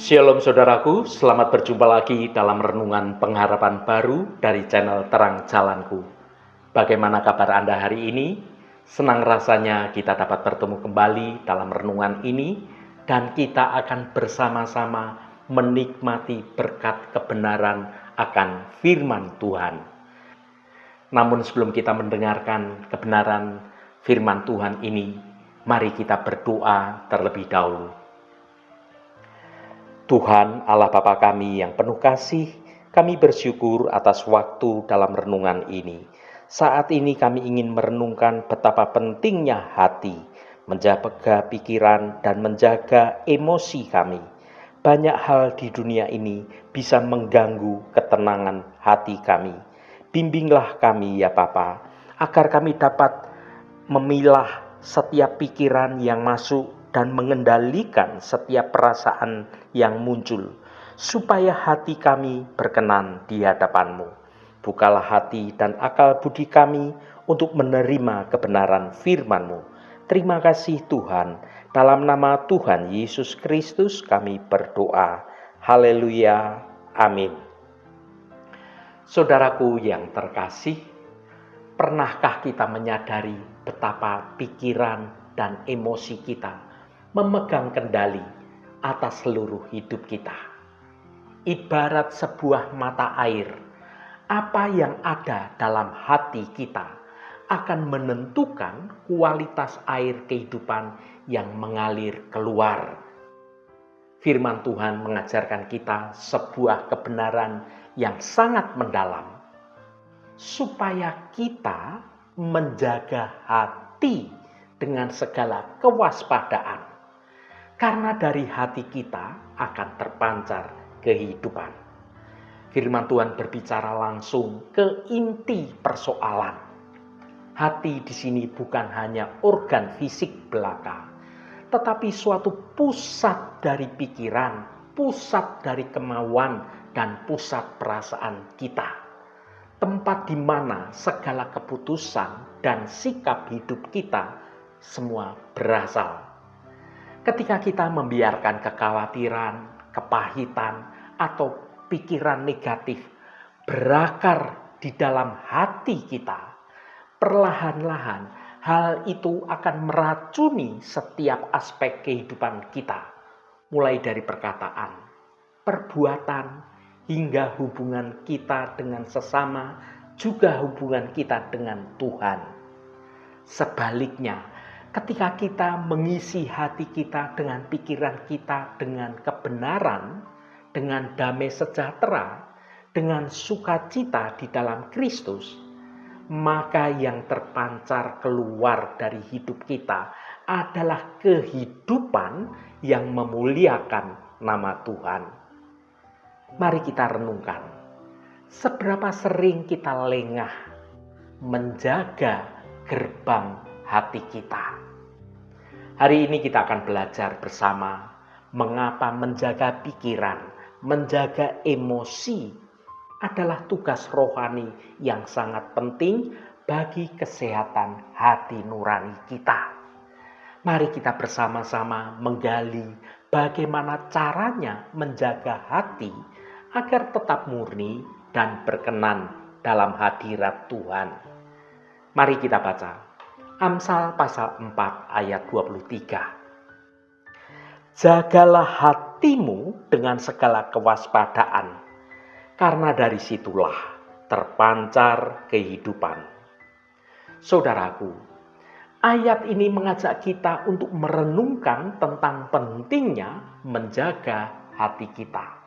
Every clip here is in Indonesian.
Shalom saudaraku, selamat berjumpa lagi dalam renungan pengharapan baru dari channel Terang Jalanku. Bagaimana kabar Anda hari ini? Senang rasanya kita dapat bertemu kembali dalam renungan ini dan kita akan bersama-sama menikmati berkat kebenaran akan firman Tuhan. Namun sebelum kita mendengarkan kebenaran firman Tuhan ini, mari kita berdoa terlebih dahulu. Tuhan Allah Bapa kami yang penuh kasih, kami bersyukur atas waktu dalam renungan ini. Saat ini kami ingin merenungkan betapa pentingnya hati, menjaga pikiran dan menjaga emosi kami. Banyak hal di dunia ini bisa mengganggu ketenangan hati kami. Bimbinglah kami ya Bapa, agar kami dapat memilah setiap pikiran yang masuk dan mengendalikan setiap perasaan yang muncul, supaya hati kami berkenan di hadapan-Mu. Bukalah hati dan akal budi kami untuk menerima kebenaran firman-Mu. Terima kasih Tuhan, dalam nama Tuhan Yesus Kristus kami berdoa. Haleluya, amin. Saudaraku yang terkasih, pernahkah kita menyadari betapa pikiran dan emosi kita memegang kendali atas seluruh hidup kita? Ibarat sebuah mata air, apa yang ada dalam hati kita akan menentukan kualitas air kehidupan yang mengalir keluar. Firman Tuhan mengajarkan kita sebuah kebenaran yang sangat mendalam, supaya kita menjaga hati dengan segala kewaspadaan. Karena dari hati kita akan terpancar kehidupan. Firman Tuhan berbicara langsung ke inti persoalan. Hati di sini bukan hanya organ fisik belaka, tetapi suatu pusat dari pikiran, pusat dari kemauan, dan pusat perasaan kita. Tempat di mana segala keputusan dan sikap hidup kita semua berasal. Ketika kita membiarkan kekhawatiran, kepahitan, atau pikiran negatif berakar di dalam hati kita, perlahan-lahan hal itu akan meracuni setiap aspek kehidupan kita, mulai dari perkataan, perbuatan, hingga hubungan kita dengan sesama, juga hubungan kita dengan Tuhan. Sebaliknya, ketika kita mengisi hati kita dengan pikiran kita dengan kebenaran, dengan damai sejahtera, dengan sukacita di dalam Kristus, maka yang terpancar keluar dari hidup kita adalah kehidupan yang memuliakan nama Tuhan. Mari kita renungkan, seberapa sering kita lengah menjaga gerbang hati kita. Hari ini kita akan belajar bersama mengapa menjaga pikiran, menjaga emosi adalah tugas rohani yang sangat penting bagi kesehatan hati nurani kita. Mari kita bersama-sama menggali bagaimana caranya menjaga hati agar tetap murni dan berkenan dalam hadirat Tuhan. Mari kita baca Amsal pasal 4 ayat 23. Jagalah hatimu dengan segala kewaspadaan, karena dari situlah terpancar kehidupan. Saudaraku, ayat ini mengajak kita untuk merenungkan tentang pentingnya menjaga hati kita.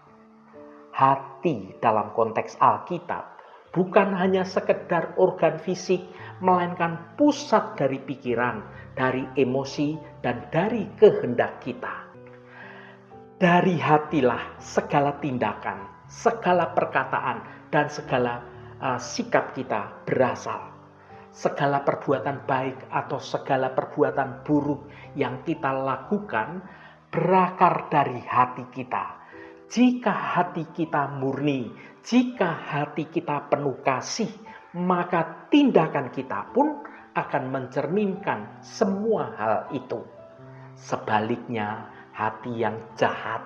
Hati dalam konteks Alkitab bukan hanya sekedar organ fisik, melainkan pusat dari pikiran, dari emosi, dan dari kehendak kita. Dari hatilah segala tindakan, segala perkataan, dan segala sikap kita berasal. Segala perbuatan baik atau segala perbuatan buruk yang kita lakukan berakar dari hati kita. Jika hati kita murni, jika hati kita penuh kasih, maka tindakan kita pun akan mencerminkan semua hal itu. Sebaliknya, hati yang jahat,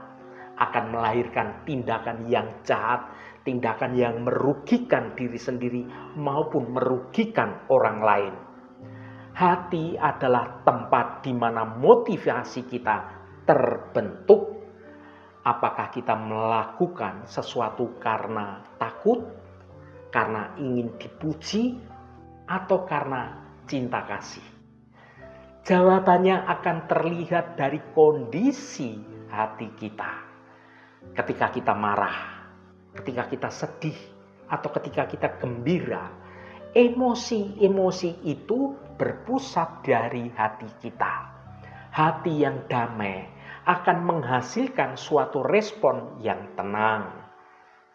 akan melahirkan tindakan yang jahat, tindakan yang merugikan diri sendiri maupun merugikan orang lain. Hati adalah tempat di mana motivasi kita terbentuk. Apakah kita melakukan sesuatu karena takut, karena ingin dipuji, atau karena cinta kasih? Jawabannya akan terlihat dari kondisi hati kita. Ketika kita marah, ketika kita sedih, atau ketika kita gembira, emosi-emosi itu berpusat dari hati kita. Hati yang damai akan menghasilkan suatu respon yang tenang.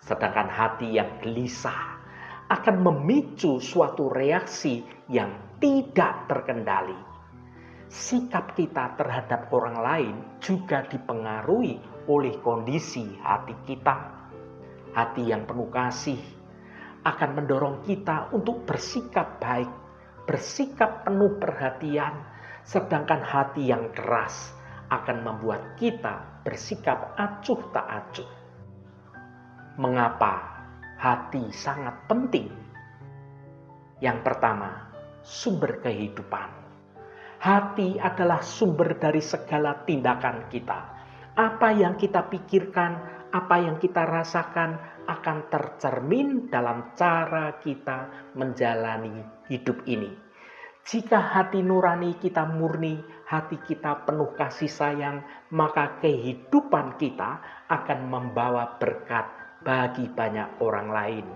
Sedangkan hati yang gelisah akan memicu suatu reaksi yang tidak terkendali. Sikap kita terhadap orang lain juga dipengaruhi oleh kondisi hati kita. Hati yang penuh kasih akan mendorong kita untuk bersikap baik, bersikap penuh perhatian, sedangkan hati yang keras akan membuat kita bersikap acuh tak acuh. Mengapa hati sangat penting? Yang pertama, sumber kehidupan. Hati adalah sumber dari segala tindakan kita. Apa yang kita pikirkan, apa yang kita rasakan akan tercermin dalam cara kita menjalani hidup ini. Jika hati nurani kita murni, hati kita penuh kasih sayang, maka kehidupan kita akan membawa berkat bagi banyak orang lain.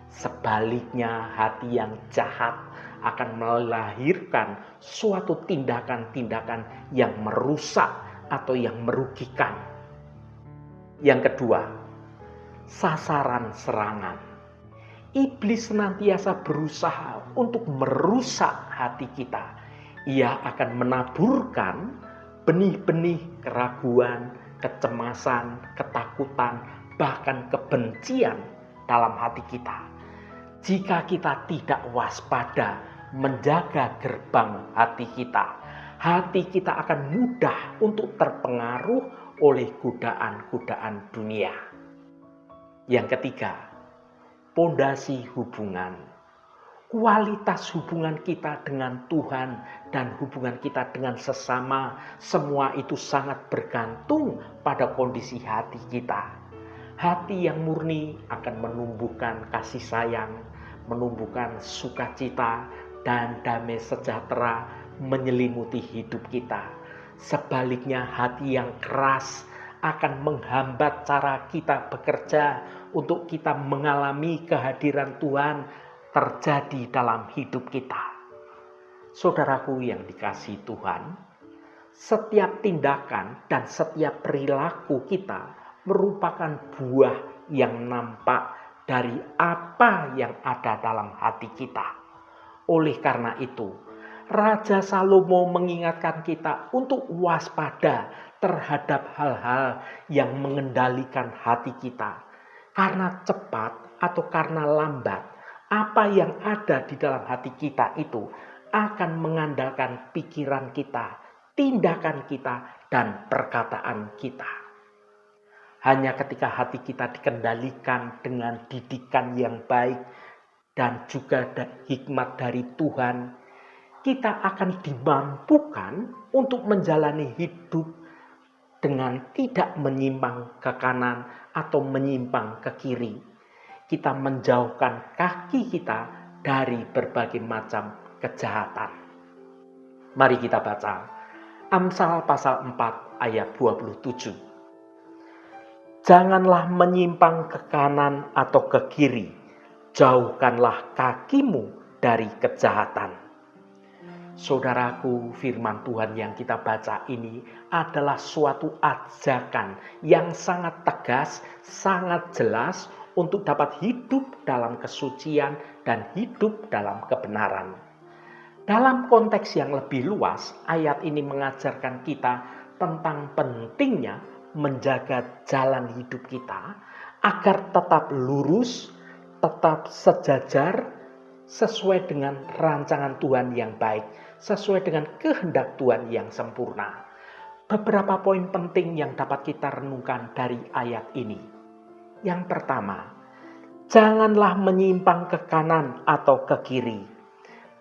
Sebaliknya, hati yang jahat akan melahirkan suatu tindakan-tindakan yang merusak atau yang merugikan. Yang kedua, sasaran serangan. Iblis senantiasa berusaha untuk merusak hati kita. Ia akan menaburkan benih-benih keraguan, kecemasan, ketakutan, bahkan kebencian dalam hati kita. Jika kita tidak waspada menjaga gerbang hati kita akan mudah untuk terpengaruh oleh godaan-godaan dunia. Yang ketiga, pondasi hubungan. Kualitas hubungan kita dengan Tuhan dan hubungan kita dengan sesama, semua itu sangat bergantung pada kondisi hati kita. Hati yang murni akan menumbuhkan kasih sayang, menumbuhkan sukacita dan damai sejahtera menyelimuti hidup kita. Sebaliknya, hati yang keras akan menghambat cara kita bekerja untuk kita mengalami kehadiran Tuhan terjadi dalam hidup kita. Saudaraku yang dikasihi Tuhan, setiap tindakan dan setiap perilaku kita merupakan buah yang nampak dari apa yang ada dalam hati kita. Oleh karena itu, Raja Salomo mengingatkan kita untuk waspada terhadap hal-hal yang mengendalikan hati kita. Karena cepat atau karena lambat, apa yang ada di dalam hati kita itu akan mengandalkan pikiran kita, tindakan kita, dan perkataan kita. Hanya ketika hati kita dikendalikan dengan didikan yang baik dan juga hikmat dari Tuhan, kita akan dimampukan untuk menjalani hidup dengan tidak menyimpang ke kanan atau menyimpang ke kiri. Kita menjauhkan kaki kita dari berbagai macam kejahatan. Mari kita baca Amsal pasal 4 ayat 27. Janganlah menyimpang ke kanan atau ke kiri, jauhkanlah kakimu dari kejahatan. Saudaraku, firman Tuhan yang kita baca ini adalah suatu ajakan yang sangat tegas, sangat jelas untuk dapat hidup dalam kesucian dan hidup dalam kebenaran. Dalam konteks yang lebih luas, ayat ini mengajarkan kita tentang pentingnya menjaga jalan hidup kita agar tetap lurus, tetap sejajar, sesuai dengan rancangan Tuhan yang baik, sesuai dengan kehendak Tuhan yang sempurna. Beberapa poin penting yang dapat kita renungkan dari ayat ini. Yang pertama, janganlah menyimpang ke kanan atau ke kiri.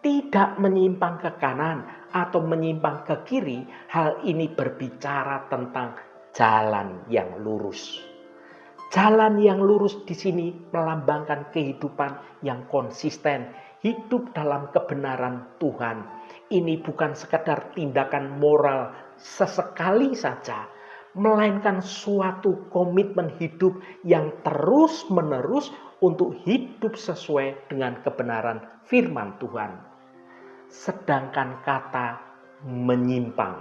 Tidak menyimpang ke kanan atau menyimpang ke kiri, hal ini berbicara tentang jalan yang lurus. Jalan yang lurus di sini melambangkan kehidupan yang konsisten, hidup dalam kebenaran Tuhan. Ini bukan sekadar tindakan moral sesekali saja, melainkan suatu komitmen hidup yang terus-menerus untuk hidup sesuai dengan kebenaran firman Tuhan. Sedangkan kata menyimpang,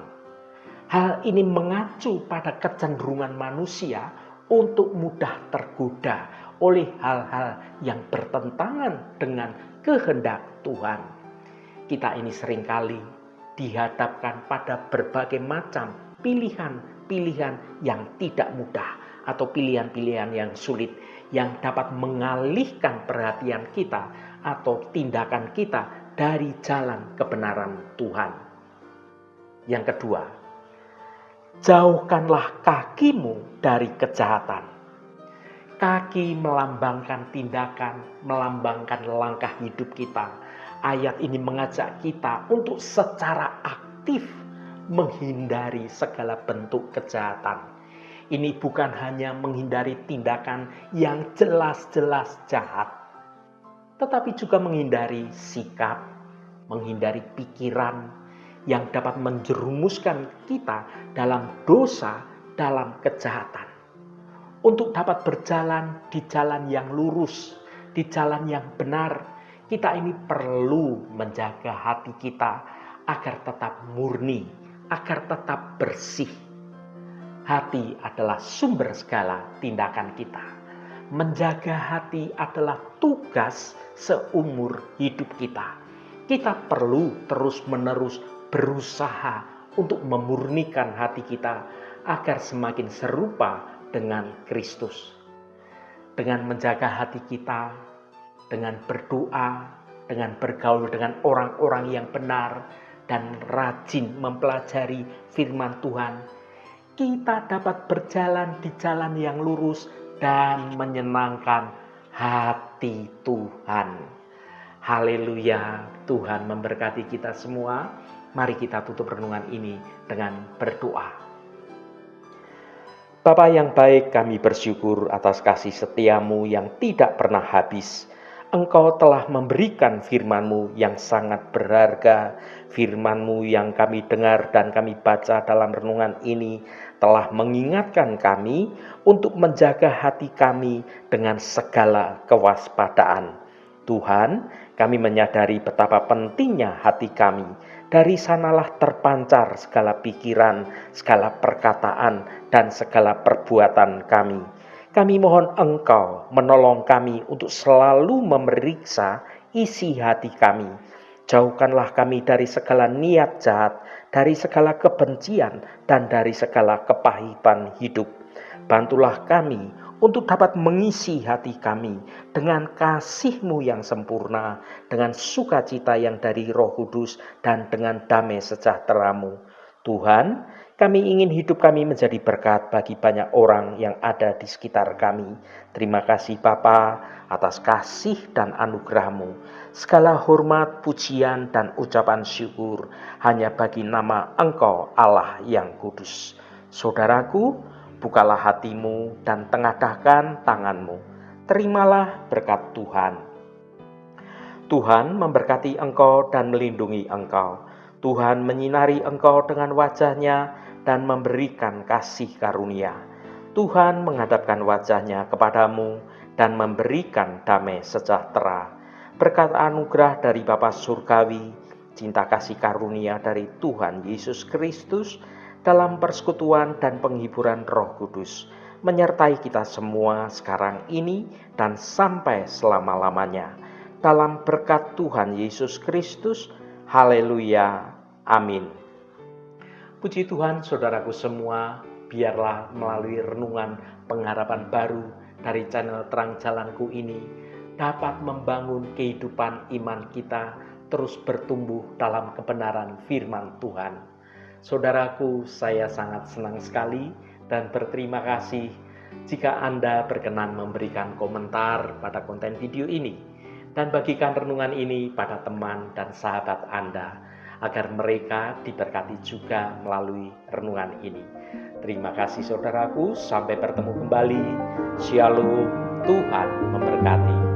hal ini mengacu pada kecenderungan manusia untuk mudah tergoda oleh hal-hal yang bertentangan dengan kehendak Tuhan. Kita ini seringkali dihadapkan pada berbagai macam pilihan-pilihan yang tidak mudah atau pilihan-pilihan yang sulit yang dapat mengalihkan perhatian kita atau tindakan kita dari jalan kebenaran Tuhan. Yang kedua, jauhkanlah kakimu dari kejahatan. Kaki melambangkan tindakan, melambangkan langkah hidup kita. Ayat ini mengajak kita untuk secara aktif menghindari segala bentuk kejahatan. Ini bukan hanya menghindari tindakan yang jelas-jelas jahat, tetapi juga menghindari sikap, menghindari pikiran yang dapat menjerumuskan kita dalam dosa, dalam kejahatan. Untuk dapat berjalan di jalan yang lurus, di jalan yang benar, kita ini perlu menjaga hati kita agar tetap murni, agar tetap bersih. Hati adalah sumber segala tindakan kita. Menjaga hati adalah tugas seumur hidup kita. Kita perlu terus-menerus berusaha untuk memurnikan hati kita agar semakin serupa dengan Kristus. Dengan menjaga hati kita, dengan berdoa, dengan bergaul dengan orang-orang yang benar, dan rajin mempelajari firman Tuhan, kita dapat berjalan di jalan yang lurus dan menyenangkan hati Tuhan. Haleluya, Tuhan memberkati kita semua. Mari kita tutup renungan ini dengan berdoa. Bapa yang baik, kami bersyukur atas kasih setiamu yang tidak pernah habis. Engkau telah memberikan firman-Mu yang sangat berharga. Firman-Mu yang kami dengar dan kami baca dalam renungan ini telah mengingatkan kami untuk menjaga hati kami dengan segala kewaspadaan. Tuhan, kami menyadari betapa pentingnya hati kami. Dari sanalah terpancar segala pikiran, segala perkataan, dan segala perbuatan kami. Kami mohon Engkau menolong kami untuk selalu memeriksa isi hati kami. Jauhkanlah kami dari segala niat jahat, dari segala kebencian, dan dari segala kepahitan hidup. Bantulah kami untuk dapat mengisi hati kami dengan kasih-Mu yang sempurna, dengan sukacita yang dari Roh Kudus, dan dengan damai sejahtera-Mu. Tuhan, kami ingin hidup kami menjadi berkat bagi banyak orang yang ada di sekitar kami. Terima kasih Bapa atas kasih dan anugerah-Mu. Segala hormat, pujian, dan ucapan syukur hanya bagi nama Engkau Allah yang kudus. Saudaraku, bukalah hatimu dan tengadahkan tanganmu. Terimalah berkat Tuhan. Tuhan memberkati engkau dan melindungi engkau. Tuhan menyinari engkau dengan wajah-Nya dan memberikan kasih karunia. Tuhan menghadapkan wajah-Nya kepadamu dan memberikan damai sejahtera. Berkat anugerah dari Bapa Surgawi, cinta kasih karunia dari Tuhan Yesus Kristus, dalam persekutuan dan penghiburan Roh Kudus, menyertai kita semua sekarang ini dan sampai selama-lamanya. Dalam berkat Tuhan Yesus Kristus, haleluya, amin. Puji Tuhan, saudaraku semua, biarlah melalui renungan pengharapan baru dari channel Terang Jalanku ini dapat membangun kehidupan iman kita terus bertumbuh dalam kebenaran firman Tuhan. Saudaraku, saya sangat senang sekali dan berterima kasih jika Anda berkenan memberikan komentar pada konten video ini dan bagikan renungan ini pada teman dan sahabat Anda agar mereka diberkati juga melalui renungan ini. Terima kasih saudaraku, sampai bertemu kembali. Shalom, Tuhan memberkati.